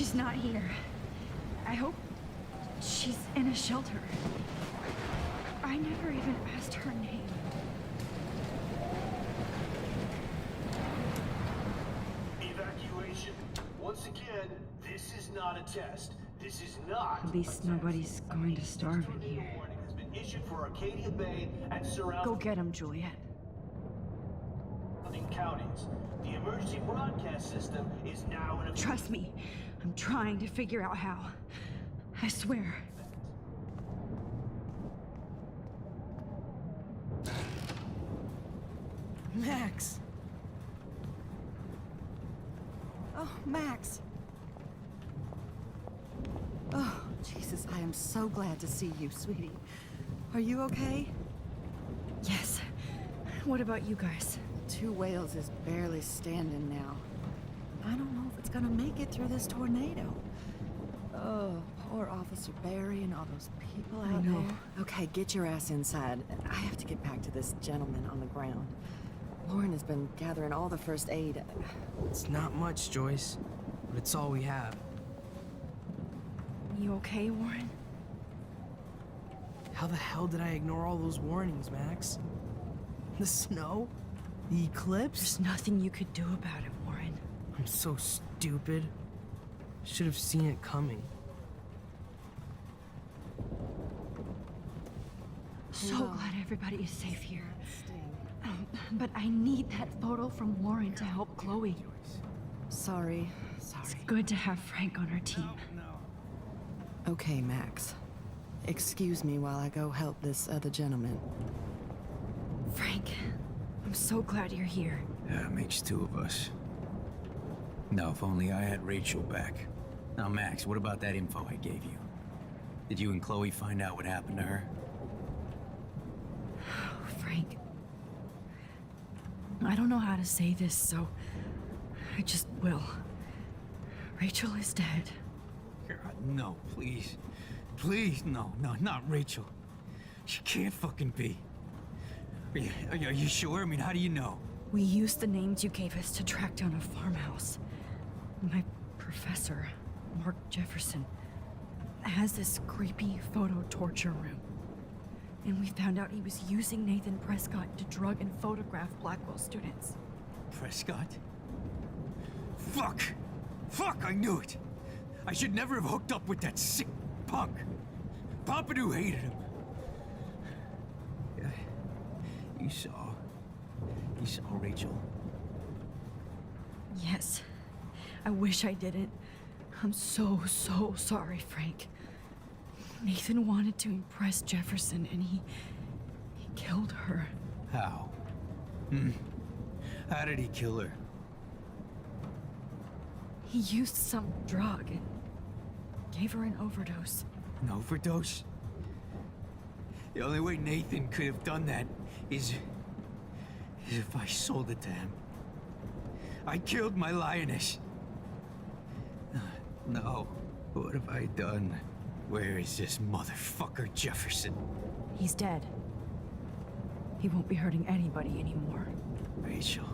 She's not here. I hope she's in a shelter. I never even asked her name. Evacuation. Once again, this is not a test. This is not. At least nobody's going to starve in here. Warning has been issued for Arcadia Bay and surrounding Go get him, Juliet. counties. The emergency broadcast system is now in a... Trust me, I'm trying to figure out how. I swear. Max! Oh, Max! Oh, Jesus, I am so glad to see you, sweetie. Are you okay? Yes. What about you guys? Two Whales is barely standing now. I don't know if it's gonna make it through this tornado. Oh, poor Officer Barry and all those people out there. Okay, get your ass inside. I have to get back to this gentleman on the ground. Lauren has been gathering all the first aid. It's not much, Joyce, but it's all we have. You okay, Warren? How the hell did I ignore all those warnings, Max? The snow? The eclipse? There's nothing you could do about it, Warren. I'm so stupid. Should have seen it coming. So Hello. glad everybody is safe here. But I need that photo from Warren to help Chloe. Sorry. It's good to have Frank on our team. Okay, Max. Excuse me while I go help this other gentleman. Frank, I'm so glad you're here. Yeah, it makes two of us. Now, if only I had Rachel back. Now, Max, what about that info I gave you? Did you and Chloe find out what happened to her? Oh, Frank. I don't know how to say this, so I just will. Rachel is dead. God, no, please. Please, no, not Rachel. She can't fucking be. Are you sure? I mean, how do you know? We used the names you gave us to track down a farmhouse. My professor, Mark Jefferson, has this creepy photo torture room. And we found out he was using Nathan Prescott to drug and photograph Blackwell students. Prescott? Fuck! Fuck, I knew it! I should never have hooked up with that sick punk. Pompidou hated him. Yeah, you saw Rachel. Yes. I wish I didn't. I'm so sorry, Frank. Nathan wanted to impress Jefferson, and he killed her. How? How did he kill her? He used some drug and gave her an overdose. An overdose? The only way Nathan could have done that is if I sold it to him. I killed my lioness. No. What have I done? Where is this motherfucker Jefferson? He's dead. He won't be hurting anybody anymore. Rachel.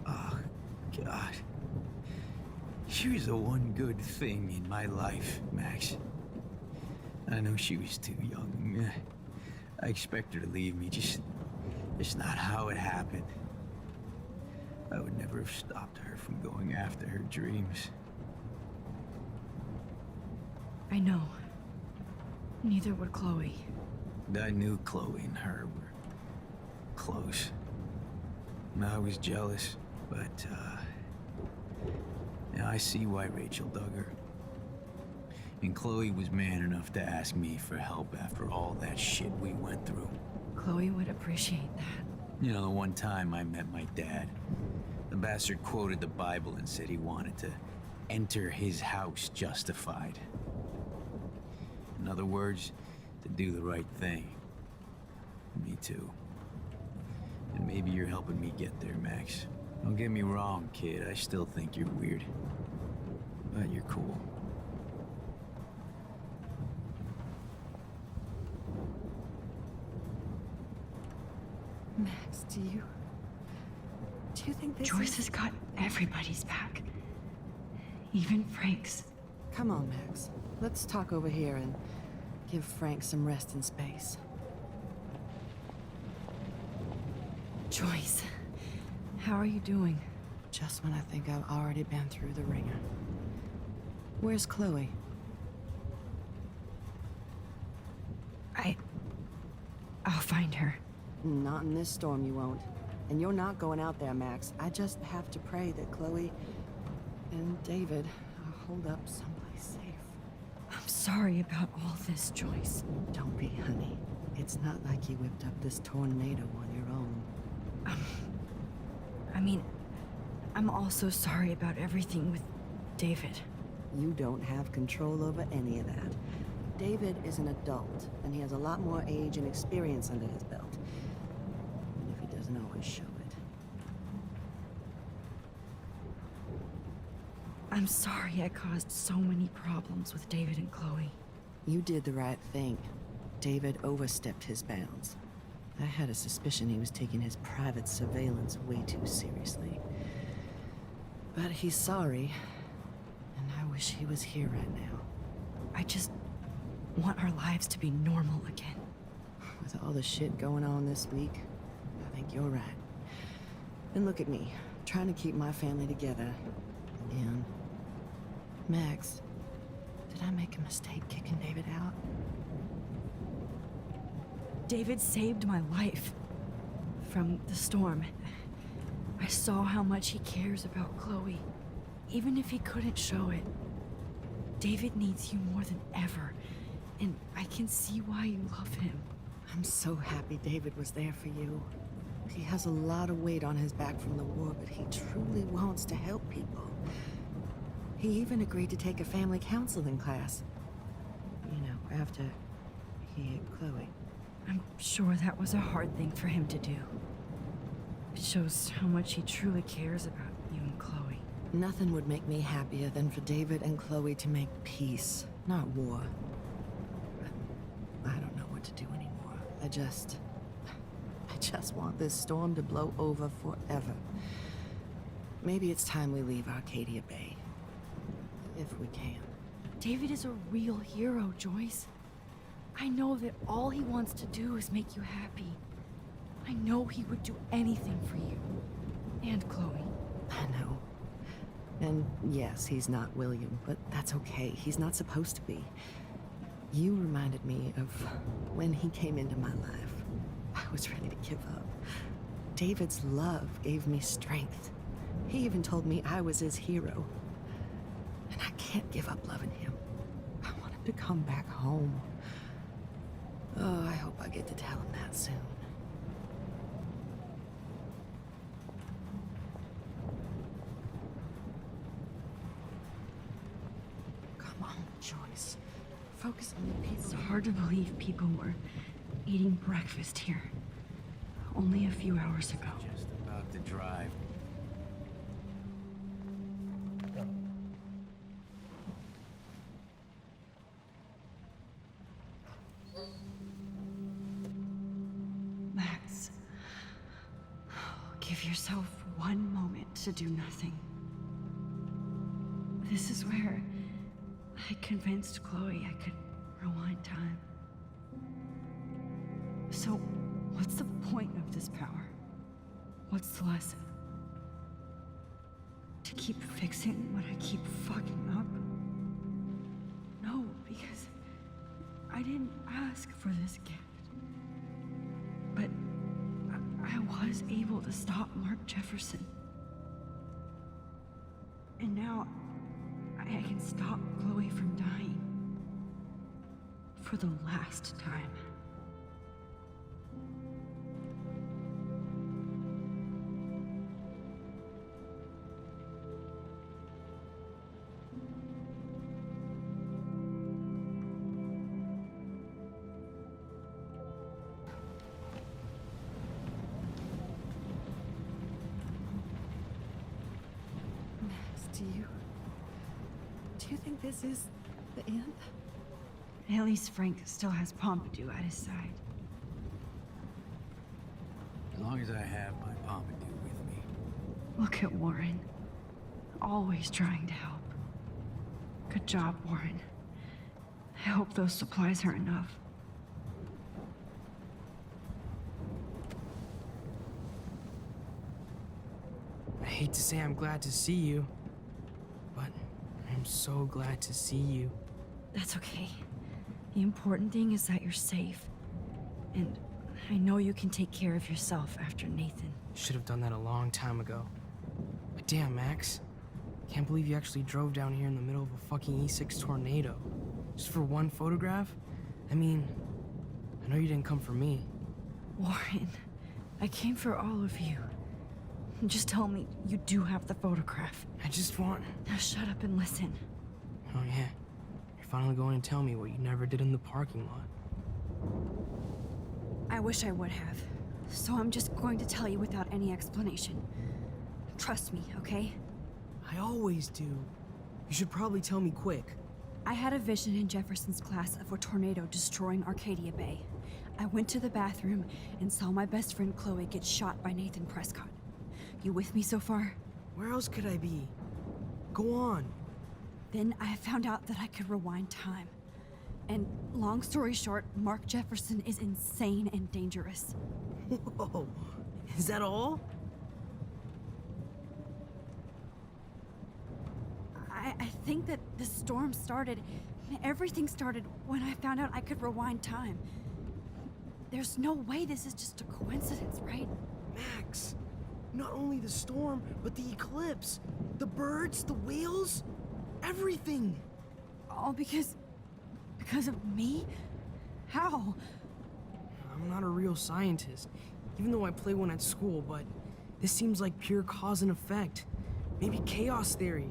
Oh, God. She was the one good thing in my life, Max. I know she was too young. I expect her to leave me, just not how it happened. I would never have stopped her from going after her dreams. I know. Neither would Chloe. I knew Chloe and her were close. And I was jealous, but, now I see why Rachel dug her. And Chloe was man enough to ask me for help after all that shit we went through. Chloe would appreciate that. You know, the one time I met my dad, the bastard quoted the Bible and said he wanted to enter his house justified. In other words, to do the right thing. Me too. And maybe you're helping me get there, Max. Don't get me wrong, kid. I still think you're weird. But you're cool. Max, do you think this Joyce has got everybody's back. Even Frank's. Come on, Max. Let's talk over here and give Frank some rest and space. Joyce, how are you doing? Just when I think I've already been through the ringer. Where's Chloe? I'll find her. Not in this storm, you won't. And you're not going out there, Max. I just have to pray that Chloe and David hold up someplace safe. I'm sorry about all this, Joyce. Don't be, honey. It's not like you whipped up this tornado on your own. I mean, I'm also sorry about everything with David. You don't have control over any of that. David is an adult, and he has a lot more age and experience under his belt. Even if he doesn't always show it. I'm sorry I caused so many problems with David and Chloe. You did the right thing. David overstepped his bounds. I had a suspicion he was taking his private surveillance way too seriously. But he's sorry, and I wish he was here right now. I just want our lives to be normal again. With all the shit going on this week, I think you're right. And look at me, trying to keep my family together. Again. Max, did I make a mistake kicking David out? David saved my life from the storm. I saw how much he cares about Chloe, even if he couldn't show it. David needs you more than ever, and I can see why you love him. I'm so happy David was there for you. He has a lot of weight on his back from the war, but he truly wants to help people. He even agreed to take a family counseling class. You know, after he hit Chloe. I'm sure that was a hard thing for him to do. It shows how much he truly cares about you and Chloe. Nothing would make me happier than for David and Chloe to make peace, not war. But I don't know what to do anymore. I just want this storm to blow over forever. Maybe it's time we leave Arcadia Bay. If we can. David is a real hero, Joyce. I know that all he wants to do is make you happy. I know he would do anything for you. And Chloe. I know. And yes, he's not William, but that's okay. He's not supposed to be. You reminded me of when he came into my life. I was ready to give up. David's love gave me strength. He even told me I was his hero. And I can't give up loving him. I want him to come back home. Oh, I hope I get to tell him that soon. Come on, Joyce. Focus on the people. It's hard to believe people were eating breakfast here. Only a few hours ago. Just about to drive. Max, give yourself one moment to do nothing. This is where I convinced Chloe I could rewind time. So, what's the point of this power? What's the lesson? To keep fixing what I keep fucking up? No, because I didn't ask for this gift. But I was able to stop Mark Jefferson. And now I can stop Chloe from dying. For the last time. Do you think this is the end? At least Frank still has Pompidou at his side. As long as I have my Pompidou with me. Look at Warren. Always trying to help. Good job, Warren. I hope those supplies are enough. I hate to say I'm glad to see you, but I'm so glad to see you. That's okay. The important thing is that you're safe. And I know you can take care of yourself after Nathan. Should have done that a long time ago. But damn, Max. Can't believe you actually drove down here in the middle of a fucking E6 tornado. Just for one photograph? I mean, I know you didn't come for me. Warren, I came for all of you. Just tell me you do have the photograph. I just want... Now shut up and listen. Oh yeah. You're finally going to tell me what you never did in the parking lot. I wish I would have. So I'm just going to tell you without any explanation. Trust me, okay? I always do. You should probably tell me quick. I had a vision in Jefferson's class of a tornado destroying Arcadia Bay. I went to the bathroom and saw my best friend Chloe get shot by Nathan Prescott. You with me so far? Where else could I be? Go on. Then I found out that I could rewind time. And long story short, Mark Jefferson is insane and dangerous. Whoa. Is that all? I think that the storm started, everything started when I found out I could rewind time. There's no way this is just a coincidence, right? Max, not only the storm, but the eclipse, the birds, the whales, everything. All because of me? How? I'm not a real scientist, even though I play one at school, but this seems like pure cause and effect. Maybe chaos theory.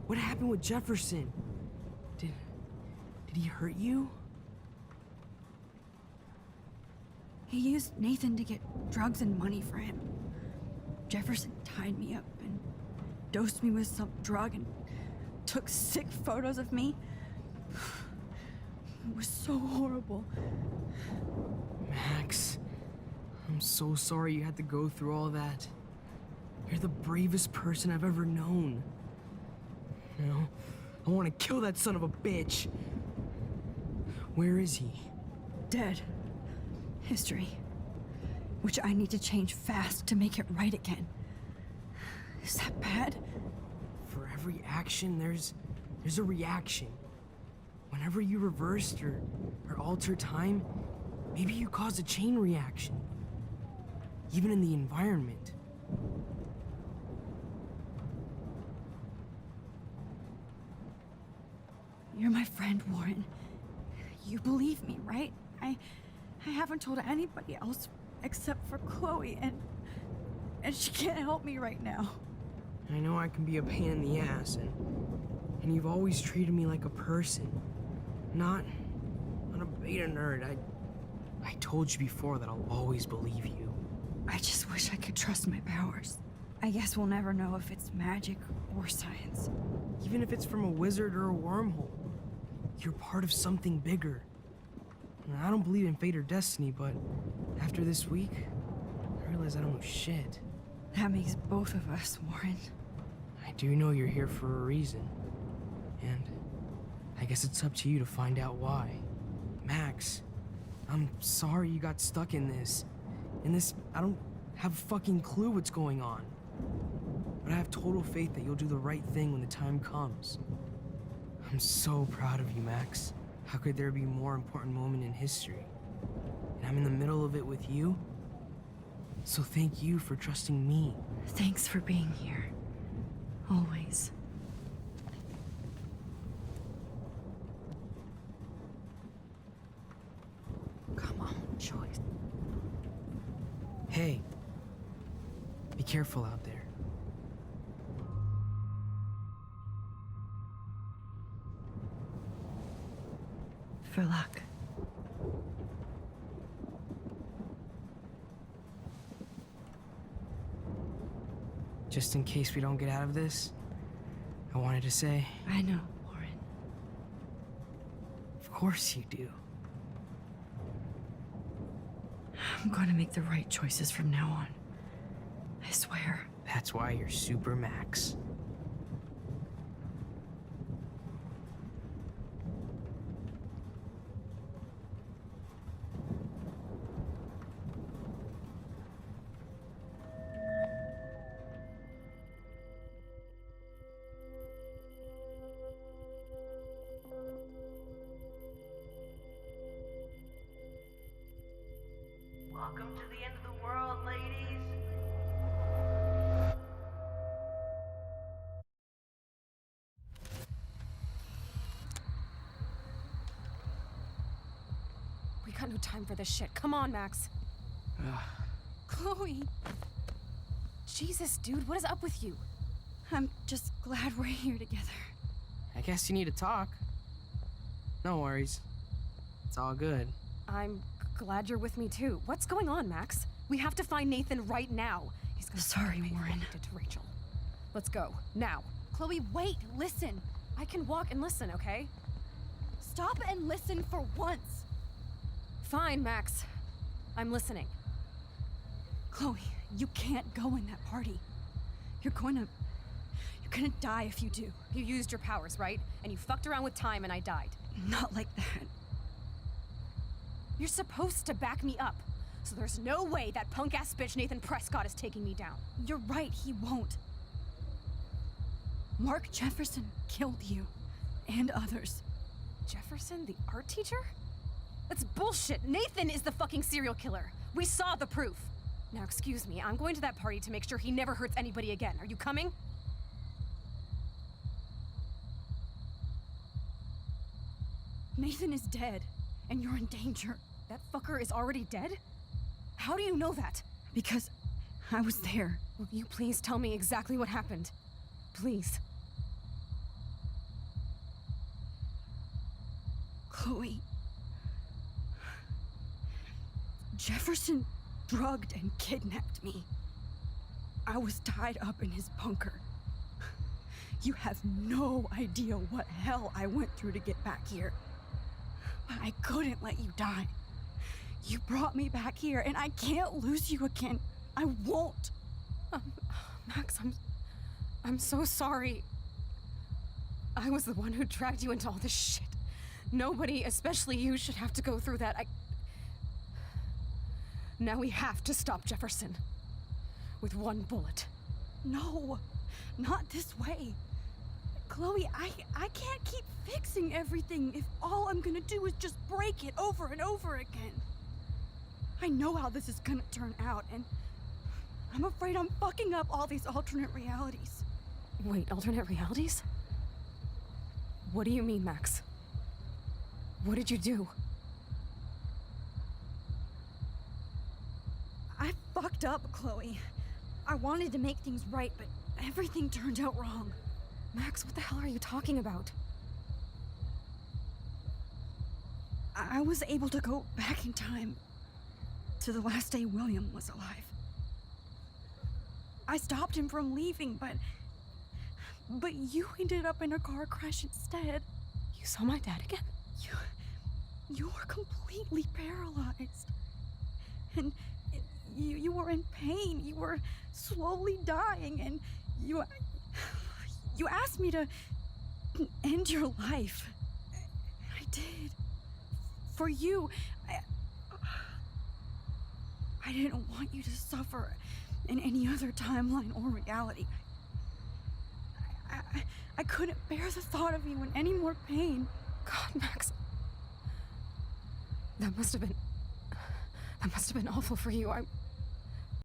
What happened with Jefferson? Did he hurt you? He used Nathan to get drugs and money for him. Jefferson tied me up and dosed me with some drug and took sick photos of me. It was so horrible. Max, I'm so sorry you had to go through all that. You're the bravest person I've ever known. You know, I want to kill that son of a bitch. Where is he? Dead. History. Which I need to change fast to make it right again. Is that bad? For every action, there's a reaction. Whenever you reversed or altered time, maybe you caused a chain reaction. Even in the environment. You're my friend, Warren. You believe me, right? I haven't told anybody else except for Chloe, and she can't help me right now. I know I can be a pain in the ass, and you've always treated me like a person, not a beta nerd. I told you before that I'll always believe you. I just wish I could trust my powers. I guess we'll never know if it's magic or science. Even if it's from a wizard or a wormhole, you're part of something bigger. I don't believe in fate or destiny, but after this week, I realize I don't know shit. That makes both of us, Warren. I do know you're here for a reason. And I guess it's up to you to find out why. Max, I'm sorry you got stuck in this. I don't have a fucking clue what's going on. But I have total faith that you'll do the right thing when the time comes. I'm so proud of you, Max. How could there be a more important moment in history? And I'm in the middle of it with you. So thank you for trusting me. Thanks for being here. Always. Come on, Joyce. Hey, be careful out there. For luck. Just in case we don't get out of this, I wanted to say, I know, Warren. of course you do. I'm going to make the right choices from now on. I swear. That's why you're Super Max. Welcome to the end of the world, ladies. We got no time for this shit. Come on, Max. Chloe, Jesus, dude, what is up with you? I'm just glad we're here together. I guess you need to talk. No worries. It's all good. I'm glad you're with me too. What's going on, Max? We have to find Nathan right now. He's gonna Sorry, find Warren. what he did to Rachel. Let's go now. Chloe, wait, listen. I can walk and listen, okay? Stop and listen for once. Fine, Max. I'm listening. Chloe, you can't go in that party. You're gonna die if you do. You used your powers, right? And you fucked around with time and I died. Not like that. You're supposed to back me up. So there's no way that punk-ass bitch Nathan Prescott is taking me down. You're right, he won't. Mark Jefferson killed you. And others. Jefferson, the art teacher? That's bullshit. Nathan is the fucking serial killer. We saw the proof. Now, excuse me, I'm going to that party to make sure he never hurts anybody again. Are you coming? Nathan is dead, and you're in danger. That fucker is already dead? How do you know that? Because I was there. Will you please tell me exactly what happened? Please. Chloe. Jefferson drugged and kidnapped me. I was tied up in his bunker. You have no idea what hell I went through to get back here. But I couldn't let you die. You brought me back here, and I can't lose you again. I won't. Max, I'm so sorry. I was the one who dragged you into all this shit. Nobody, especially you, should have to go through that. Now we have to stop Jefferson. With one bullet. No, not this way. Chloe, I can't keep fixing everything if all I'm gonna do is just break it over and over again. I know how this is gonna turn out, and I'm afraid I'm fucking up all these alternate realities. Wait, alternate realities? What do you mean, Max? What did you do? I fucked up, Chloe. I wanted to make things right, but everything turned out wrong. Max, what the hell are you talking about? I was able to go back in time to the last day William was alive. I stopped him from leaving, but you ended up in a car crash instead. You saw my dad again? You were completely paralyzed. And you were in pain. You were slowly dying, and you asked me to end your life. I did. For you. I didn't want you to suffer in any other timeline or reality. I couldn't bear the thought of you in any more pain. God, Max. That must have been awful for you.